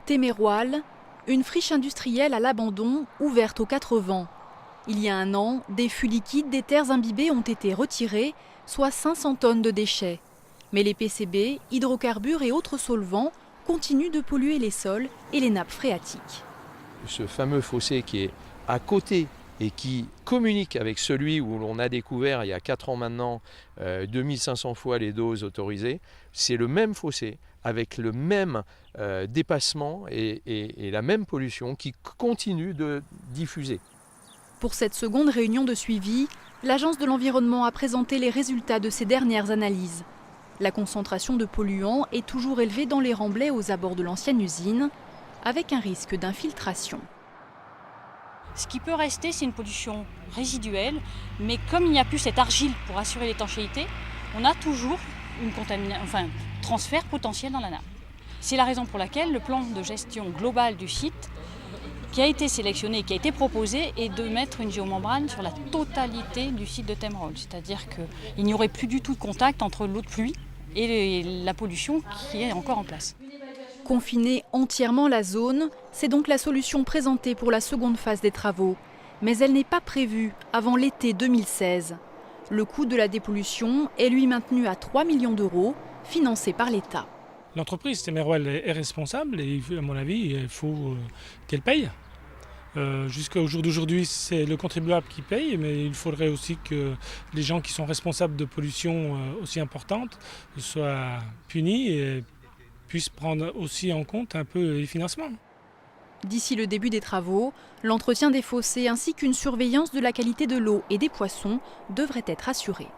Téméroal, une friche industrielle à l'abandon, ouverte aux 4 vents. Il y a un an, des fûts liquides des terres imbibées ont été retirés, soit 500 tonnes de déchets. Mais les PCB, hydrocarbures et autres solvants continuent de polluer les sols et les nappes phréatiques. Ce fameux fossé qui est à côté et qui communique avec celui où l'on a découvert il y a 4 ans maintenant 2500 fois les doses autorisées, c'est le même fossé avec le même dépassement et la même pollution qui continue de diffuser. Pour cette seconde réunion de suivi, l'Agence de l'environnement a présenté les résultats de ses dernières analyses. La concentration de polluants est toujours élevée dans les remblais aux abords de l'ancienne usine, avec un risque d'infiltration. Ce qui peut rester, c'est une pollution résiduelle, mais comme il n'y a plus cette argile pour assurer l'étanchéité, on a toujours un transfert potentiel dans la nappe. C'est la raison pour laquelle le plan de gestion globale du site, qui a été sélectionné, qui a été proposé, est de mettre une géomembrane sur la totalité du site de Téméroal. C'est-à-dire qu'il n'y aurait plus du tout de contact entre l'eau de pluie et la pollution qui est encore en place. Confiner entièrement la zone, c'est donc la solution présentée pour la seconde phase des travaux. Mais elle n'est pas prévue avant l'été 2016. Le coût de la dépollution est lui maintenu à 3 millions d'euros, financé par l'État. L'entreprise Téméroal est responsable et à mon avis, il faut qu'elle paye. Jusqu'au jour d'aujourd'hui, c'est le contribuable qui paye, mais il faudrait aussi que les gens qui sont responsables de pollution aussi importante soient punis et puissent prendre aussi en compte un peu les financements. D'ici le début des travaux, l'entretien des fossés ainsi qu'une surveillance de la qualité de l'eau et des poissons devraient être assurés.